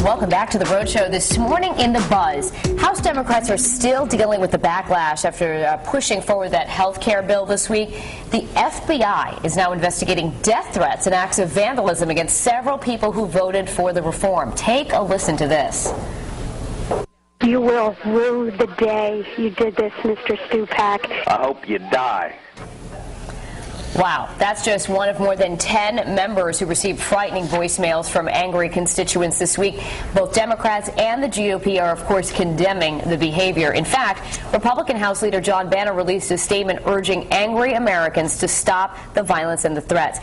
Welcome back to the Roadshow. This morning in the Buzz, House Democrats are still dealing with the backlash after pushing forward that health care bill this week. The FBI is now investigating death threats and acts of vandalism against several people who voted for the reform. Take a listen to this. You will rue the day you did this, Mr. Stupak. I hope you die. Wow, that's just one of more than 10 members who received frightening voicemails from angry constituents this week. Both Democrats and the GOP are, of course, condemning the behavior. In fact, Republican House Leader John Boehner released a statement urging angry Americans to stop the violence and the threats.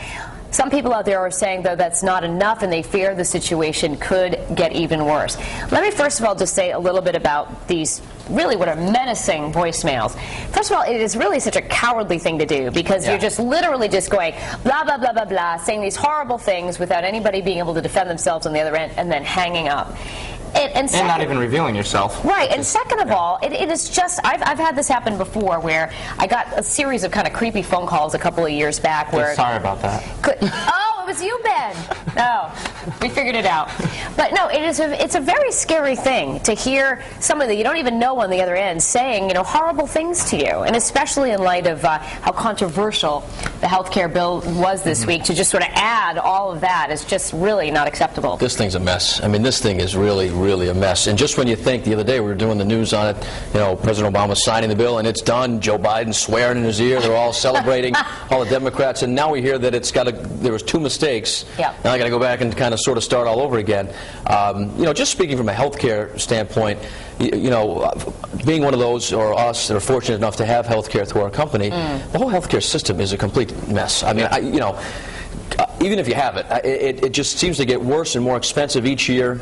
Some people out there are saying, though, that's not enough, and they fear the situation could get even worse. Let me first of all just say a little bit about these really what are menacing voicemails. First of all, it is really such a cowardly thing to do because you're just literally just going blah, blah, blah, blah, blah, saying these horrible things without anybody being able to defend themselves on the other end and then hanging up. And not even revealing yourself. Right, and second of all, it is just, I've had this happen before where I got a series of kind of creepy phone calls a couple of years back where... Sorry about that. Oh, it was you, Ben. No, we figured it out. But no, it's a very scary thing to hear somebody that you don't even know on the other end saying, you know, horrible things to you, and especially in light of how controversial the health care bill was this week, to just sort of add all of that is just really not acceptable. This thing's a mess. I mean, this thing is really a mess. And just when you think, the other day we were doing the news on it, you know, President Obama signing the bill and it's done, Joe Biden swearing in his ear, they're all celebrating, all the Democrats, and now we hear that there was 2 mistakes. Yeah. Now I got to go back and kind of sort of start all over again. You know, just speaking from a healthcare standpoint, you know, being one of those, or us, that are fortunate enough to have healthcare through our company, the whole healthcare system is a complete mess. I mean, you know, even if you have it, it just seems to get worse and more expensive each year.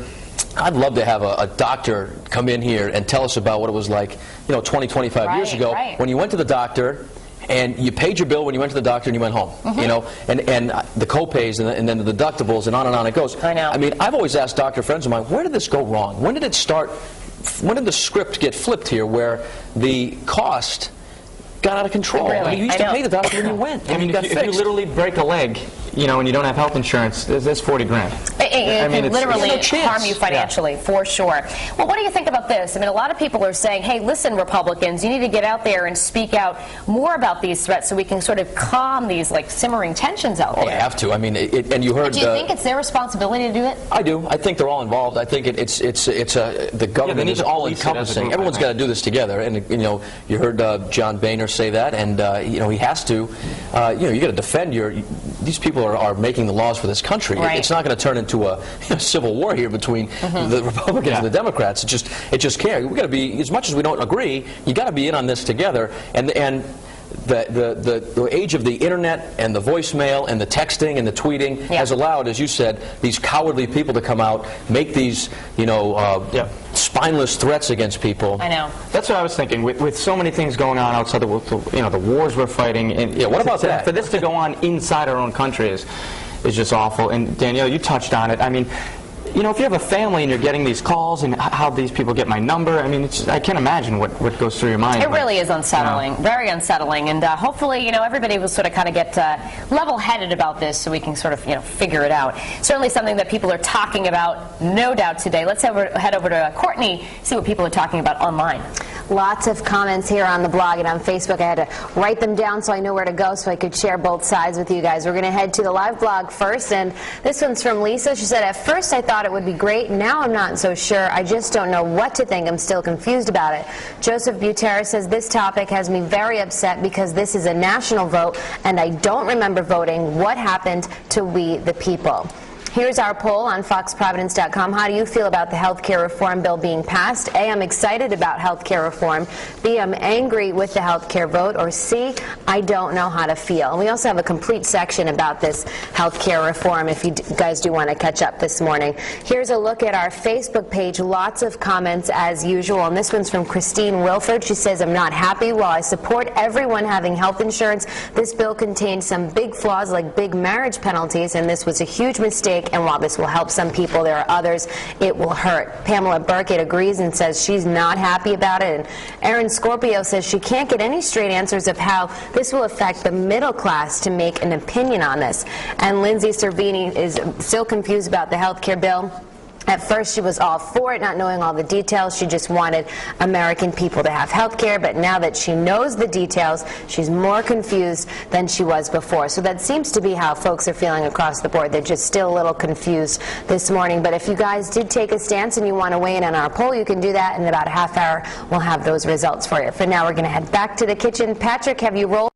I'd love to have a doctor come in here and tell us about what it was like, you know, 20, 25 years ago when you went to the doctor and you paid your bill when you went to the doctor and you went home, you know, and the co-pays and then the deductibles and on it goes. I know. I mean, I've always asked doctor friends of mine, where did this go wrong? When did it start? When did the script get flipped here where the cost got out of control? Really? I mean, you used to pay the doctor when you went. I mean, if you literally break a leg, you know, and you don't have health insurance, there's 40 grand. It can literally no harm you financially, for sure. Well, what do you think about this? I mean, a lot of people are saying, hey, listen, Republicans, you need to get out there and speak out more about these threats so we can sort of calm these, like, simmering tensions out there. Oh, they have to. I mean, and you heard... Do you think it's their responsibility to do it? I do. I think they're all involved. I think the government is all-encompassing. Everyone's got to do this together. And, you know, you heard John Boehner say that, and, you know, he has to. You know, you got to defend these people are making the laws for this country. Right. It's not going to turn into a civil war here between the Republicans and the Democrats. It just can't. We got to be, as much as we don't agree, you got to be in on this together. And the age of the internet and the voicemail and the texting and the tweeting has allowed, as you said, these cowardly people to come out, make these, you know, spineless threats against people. I know. That's what I was thinking. With so many things going on outside the wars we're fighting, and what about that? For this to go on inside our own country is just awful. And Danielle, you touched on it. I mean, you know, if you have a family and you're getting these calls and how these people get my number, I mean, I can't imagine what goes through your mind. It really is unsettling, very unsettling, and hopefully, you know, everybody will sort of kind of get level-headed about this so we can sort of, you know, figure it out. Certainly something that people are talking about, no doubt, today. Let's head over to Courtney, see what people are talking about online. Lots of comments here on the blog and on Facebook. I had to write them down so I know where to go so I could share both sides with you guys. We're going to head to the live blog first, and this one's from Lisa. She said, at first I thought it would be great. Now I'm not so sure. I just don't know what to think. I'm still confused about it. Joseph Butera says, this topic has me very upset because this is a national vote, and I don't remember voting. What happened to we the people? Here's our poll on FoxProvidence.com. How do you feel about the health care reform bill being passed? A, I'm excited about health care reform. B, I'm angry with the health care vote. Or C, I don't know how to feel. And we also have a complete section about this health care reform if you guys do want to catch up this morning. Here's a look at our Facebook page. Lots of comments as usual. And this one's from Christine Wilford. She says, I'm not happy. While I support everyone having health insurance, this bill contains some big flaws like big marriage penalties, and this was a huge mistake. And while this will help some people, there are others it will hurt. Pamela Burkett agrees and says she's not happy about it. And Erin Scorpio says she can't get any straight answers of how this will affect the middle class to make an opinion on this. And Lindsay Cervini is still confused about the health care bill. At first, she was all for it, not knowing all the details. She just wanted American people to have health care, but now that she knows the details, she's more confused than she was before. So that seems to be how folks are feeling across the board. They're just still a little confused this morning. But if you guys did take a stance and you want to weigh in on our poll, you can do that in about a half hour. We'll have those results for you. For now, we're going to head back to the kitchen. Patrick, have you rolled?